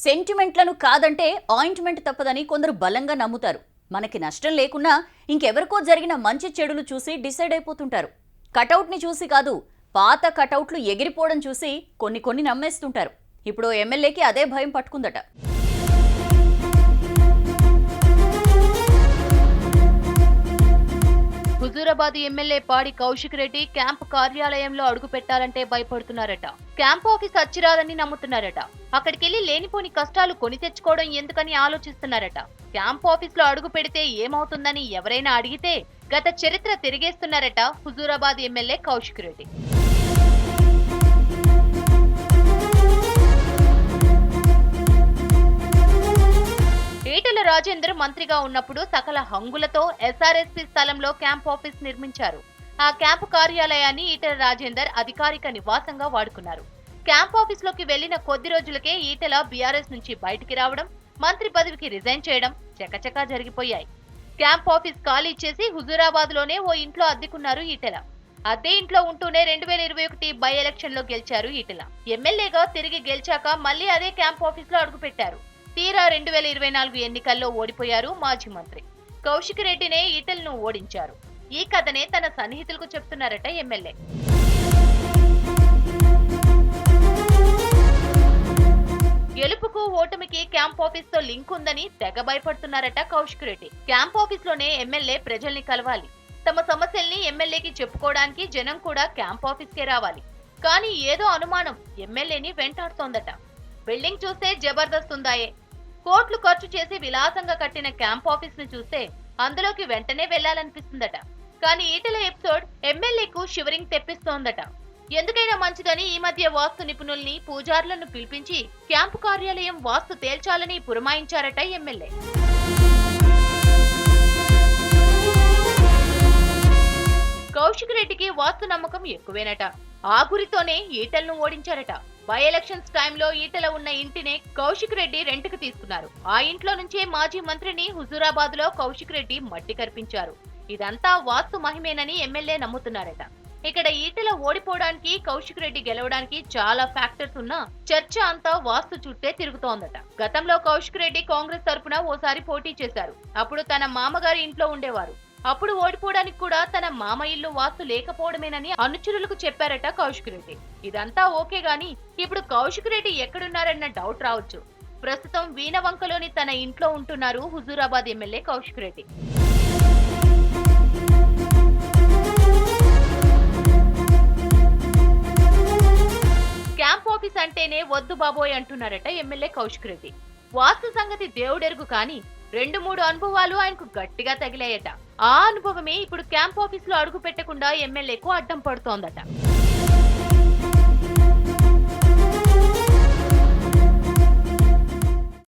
సెంటిమెంట్లను కాదంటే ఆయింట్మెంట్ తప్పదని కొందరు బలంగా నమ్ముతారు. మనకి నష్టం లేకున్నా ఇంకెవరికో జరిగిన మంచి చెడులు చూసి డిసైడ్ అయిపోతుంటారు. కటౌట్ని చూసి కాదు, పాత కటౌట్లు ఎగిరిపోవడం చూసి కొన్ని నమ్మేస్తుంటారు. ఇప్పుడు ఎమ్మెల్యేకి అదే భయం పట్టుకుందట. హుజూరాబాద్ ఎమ్మెల్యే పాడి కౌశిక్ రెడ్డి క్యాంప్ కార్యాలయంలో అడుగు పెట్టాలంటే భయపడుతున్నారట. Camp office అచ్చిరాదని నమ్ముతున్నారట. అక్కడికెళ్లి లేనిపోని కష్టాలు కొని తెచ్చుకోవడం ఎందుకని ఆలోచిస్తున్నారట. క్యాంప్ ఆఫీస్ లో అడుగు పెడితే ఏమవుతుందని ఎవరైనా అడిగితే గత చరిత్ర తిరిగేస్తున్నారట హుజూరాబాద్ ఎమ్మెల్యే కౌశిక్ రెడ్డి. ఈటెల రాజేందర్ మంత్రిగా ఉన్నప్పుడు సకల హంగులతో ఎస్ఆర్ఎస్పీ స్థలంలో క్యాంప్ ఆఫీస్ నిర్మించారు. ఆ క్యాంపు కార్యాలయాన్ని ఈటెల రాజేందర్ అధికారిక నివాసంగా వాడుకున్నారు. క్యాంప్ ఆఫీస్ లోకి వెళ్లిన కొద్ది రోజులకే ఈటెల బీఆర్ఎస్ నుంచి బయటికి రావడం, మంత్రి పదవికి రిజైన్ చేయడం చకచకా జరిగిపోయాయి. క్యాంప్ ఆఫీస్ ఖాళీ చేసి హుజూరాబాద్ లోనే ఓ ఇంట్లో అద్దెకున్నారు ఈటెల. అదే ఇంట్లో ఉంటూనే 2021 బై ఎలక్షన్ లో గెలిచారు ఈటెల. ఎమ్మెల్యేగా తిరిగి గెలిచాక మళ్లీ అదే క్యాంప్ ఆఫీస్ లో అడుగుపెట్టారు. తీరా 2024 ఎన్నికల్లో ఓడిపోయారు మాజీ మంత్రి కౌశిక్ రెడ్డినే ఈటెలను ఓడించారు. ఈ కథనే తన సన్నిహితులకు చెప్తున్నారట ఎమ్మెల్యే. గెలుపుకు ఓటమికి క్యాంప్ ఆఫీస్ తో లింక్ ఉందని తెగ భయపడుతున్నారట కౌశిక్ రెడ్డి. క్యాంప్ ఆఫీస్ లోనే ఎమ్మెల్యే ప్రజల్ని కలవాలి. తమ సమస్యల్ని ఎమ్మెల్యేకి చెప్పుకోవడానికి జనం కూడా క్యాంప్ ఆఫీస్ కే రావాలి. కానీ ఏదో అనుమానం ఎమ్మెల్యేని వెంటాడుతోందట. బిల్డింగ్ చూస్తే జబర్దస్త్ ఉందాయే. కోట్లు ఖర్చు చేసి విలాసంగా కట్టిన క్యాంప్ ఆఫీస్ ను చూస్తే అందులోకి వెంటనే వెళ్లాలనిపిస్తుందట. కానీ ఈటెల ఎపిసోడ్ ఎమ్మెల్యేకు షివరింగ్ తెప్పిస్తోందట. ఎందుకైనా మంచిదని ఈ మధ్య వాస్తు నిపుణుల్ని, పూజారులను పిలిపించి క్యాంపు కార్యాలయం వాస్తు తేల్చాలని పురమాయించారట ఎమ్మెల్యే. కౌశిక్ రెడ్డికి వాస్తు నమ్మకం ఎక్కువేనట. ఆ గురితోనే ఈటెలను ఓడించారట. బై ఎలక్షన్స్ టైంలో ఈటెల ఉన్న ఇంటినే కౌశిక్ రెడ్డి రెంట్కి తీసుకున్నారు. ఆ ఇంట్లో నుంచే మాజీ మంత్రిని హుజూరాబాద్ లో కౌశిక్ రెడ్డి మట్టి కర్పించారు. ఇదంతా వాస్తు మహిమేనని ఎమ్మెల్యే నమ్ముతున్నారట. ఇక్కడ ఈటెల ఓడిపోవడానికి, కౌశిక్ రెడ్డి గెలవడానికి చాలా ఫ్యాక్టర్స్ ఉన్నా చర్చ అంతా వాస్తు చుట్టే తిరుగుతోందట. గతంలో కౌశిక్ రెడ్డి కాంగ్రెస్ తరపున ఓసారి పోటీ చేశారు. అప్పుడు తన మామగారి ఇంట్లో ఉండేవారు. అప్పుడు ఓడిపోవడానికి కూడా తన మామ ఇల్లు వాస్తు లేకపోవడమేనని అనుచరులకు చెప్పారట కౌశిక్ రెడ్డి. ఇదంతా ఓకే గాని ఇప్పుడు కౌశిక్ రెడ్డి ఎక్కడున్నారన్న డౌట్ రావచ్చు. ప్రస్తుతం వీణవంకలోని తన ఇంట్లో ఉంటున్నారు Huzurabad MLA Kaushik Reddy. Camp office అంటేనే వద్దు బాబోయ్ అంటున్నారట ఎమ్మెల్యే కౌశిక్ రెడ్డి. వాస్తు సంగతి దేవుడెరుగు కానీ 2-3 అనుభవాలు ఆయనకు గట్టిగా తగిలాయట. ఆ అనుభవమే ఇప్పుడు క్యాంప్ ఆఫీస్ లో అడుగు పెట్టకుండా ఎమ్మెల్యేకు అడ్డం పడుతోందట.